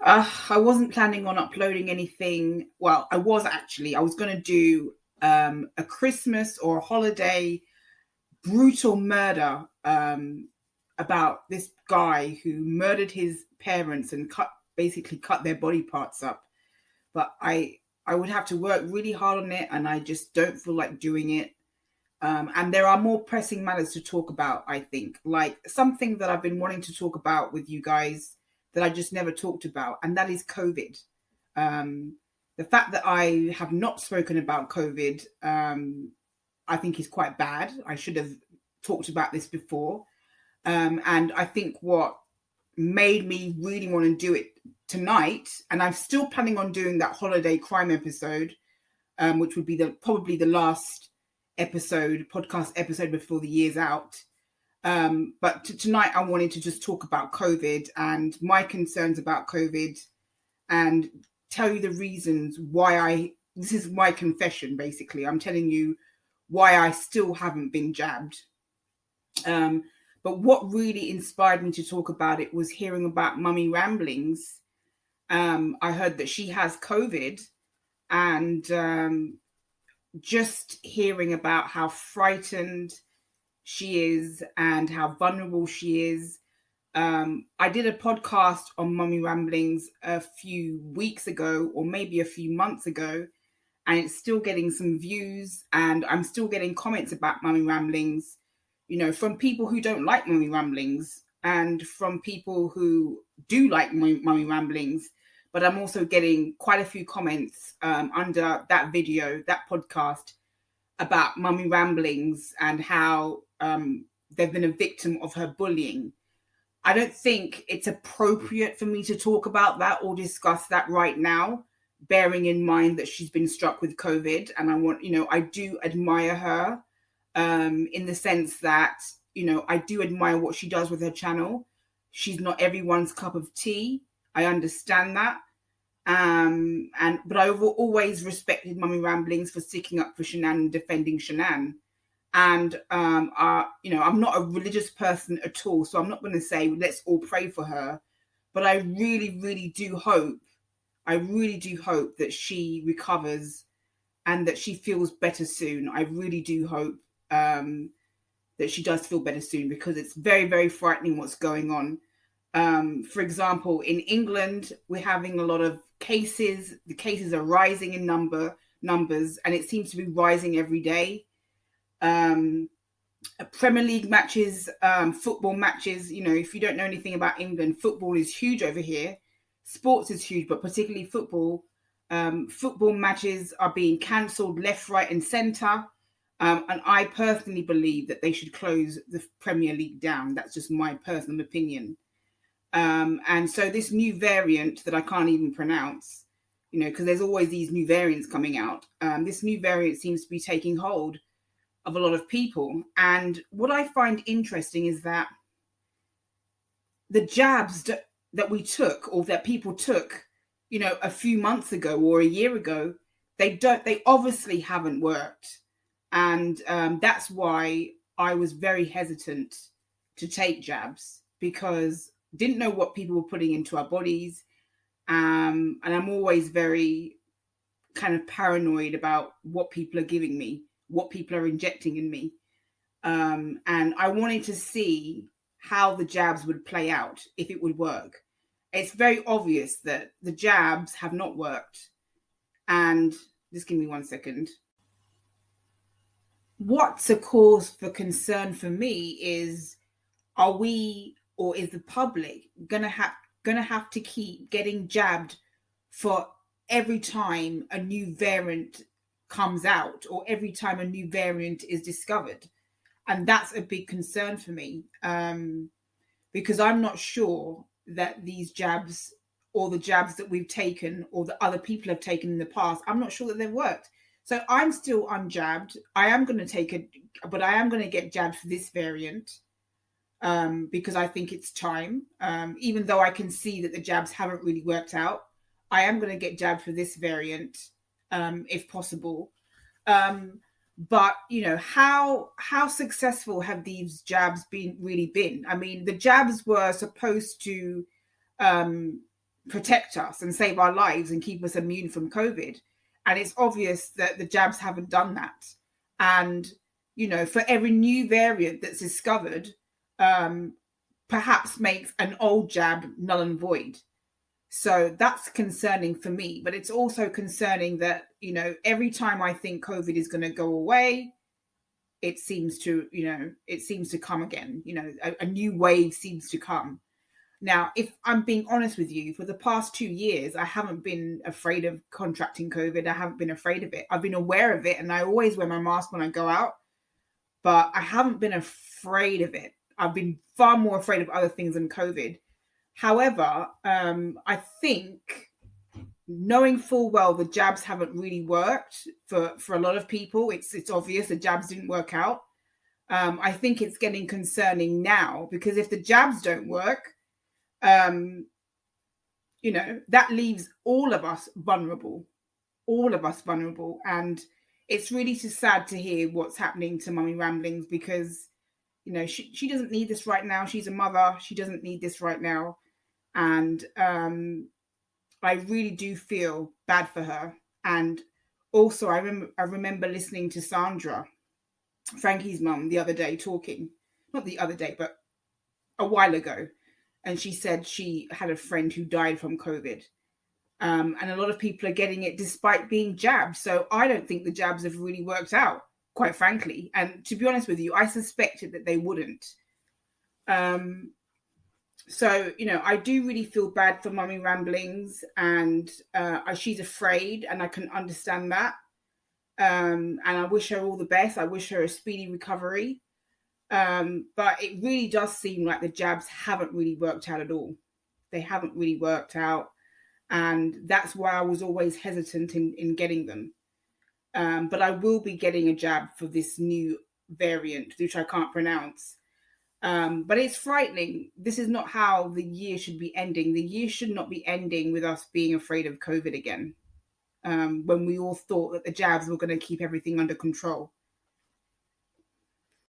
I wasn't planning on uploading anything. Well, I was actually. I was going to do a Christmas or a holiday brutal murder about this guy who murdered his parents and basically cut their body parts up. But I would have to work really hard on it, and I just don't feel like doing it. And there are more pressing matters to talk about, I think, like something that I've been wanting to talk about with you guys that I just never talked about, and that is COVID. The fact that I have not spoken about COVID, I think is quite bad. I should have talked about this before. And I think what made me really want to do it tonight, and I'm still planning on doing that holiday crime episode, which would be probably the last podcast episode before the year's out. But tonight I wanted to just talk about COVID and my concerns about COVID and tell you the reasons why this is my confession, basically. I'm telling you why I still haven't been jabbed. But what really inspired me to talk about it was hearing about Mummy Ramblings. I heard that she has COVID, and just hearing about how frightened she is and how vulnerable she is. I did a podcast on Mummy Ramblings a few weeks ago, or maybe a few months ago, and it's still getting some views, and I'm still getting comments about Mummy Ramblings, from people who don't like Mummy Ramblings and from people who do like Mummy Ramblings. But I'm also getting quite a few comments under that video, that podcast, about Mummy Ramblings and how they've been a victim of her bullying. I don't think it's appropriate for me to talk about that or discuss that right now, bearing in mind that she's been struck with COVID. And I do admire her in the sense that, I do admire what she does with her channel. She's not everyone's cup of tea. I understand that. But I've always respected Mummy Ramblings for sticking up for Shanann and defending Shanann. And, I'm not a religious person at all, so I'm not going to say let's all pray for her. But I really, really do hope that she recovers and that she feels better soon. I really do hope that she does feel better soon, because it's very, very frightening what's going on. For example, in England, we're having a lot of cases. The cases are rising in numbers, and it seems to be rising every day. Premier League matches, football matches, if you don't know anything about England, football is huge over here. Sports is huge, but particularly football. Football matches are being cancelled left, right and centre. And I personally believe that they should close the Premier League down. That's just my personal opinion. And so this new variant that I can't even pronounce, because there's always these new variants coming out. This new variant seems to be taking hold of a lot of people. And what I find interesting is that the jabs that we took, or that people took, a few months ago or a year ago, they obviously haven't worked. And that's why I was very hesitant to take jabs, because didn't know what people were putting into our bodies. And I'm always very kind of paranoid about what people are giving me, what people are injecting in me. And I wanted to see how the jabs would play out, if it would work. It's very obvious that the jabs have not worked. And just give me 1 second. What's a cause for concern for me is, are we, or is the public gonna have to keep getting jabbed for every time a new variant comes out, or every time a new variant is discovered? And that's a big concern for me, because I'm not sure that these jabs, or the jabs that we've taken, or that other people have taken in the past, I'm not sure that they've worked. So I'm still unjabbed. I am going to take it, but I am going to get jabbed for this variant, because I think it's time. Even though I can see that the jabs haven't really worked out, I am going to get jabbed for this variant, if possible. But how successful have these jabs really been? I mean, the jabs were supposed to protect us and save our lives and keep us immune from COVID. And it's obvious that the jabs haven't done that. And, you know, for every new variant that's discovered, perhaps makes an old jab null and void. So that's concerning for me. But it's also concerning that, you know, every time I think COVID is going to go away, it seems to, you know, it seems to come again. You know, a new wave seems to come. Now, if I'm being honest with you, for the past 2 years, I haven't been afraid of contracting COVID. I haven't been afraid of it. I've been aware of it, and I always wear my mask when I go out, but I haven't been afraid of it. I've been far more afraid of other things than COVID. However, I think, knowing full well the jabs haven't really worked for a lot of people, it's obvious the jabs didn't work out. I think it's getting concerning now, because if the jabs don't work, you know, that leaves all of us vulnerable, And it's really too sad to hear what's happening to Mummy Ramblings, because, you know, she doesn't need this right now. She's a mother. She doesn't need this right now. And I really do feel bad for her. And also, I remember listening to Sandra, Frankie's mum, the other day, talking, not the other day, but a while ago. And she said she had a friend who died from COVID. And a lot of people are getting it despite being jabbed. So I don't think the jabs have really worked out, quite frankly. And to be honest with you, I suspected that they wouldn't. So, you know, I do really feel bad for Mummy Ramblings, and she's afraid, and I can understand that. And I wish her all the best. I wish her a speedy recovery. But it really does seem like the jabs haven't really worked out at all. They haven't really worked out. And that's why I was always hesitant in getting them. But I will be getting a jab for this new variant, which I can't pronounce. But it's frightening. This is not how the year should be ending. The year should not be ending with us being afraid of COVID again, when we all thought that the jabs were going to keep everything under control.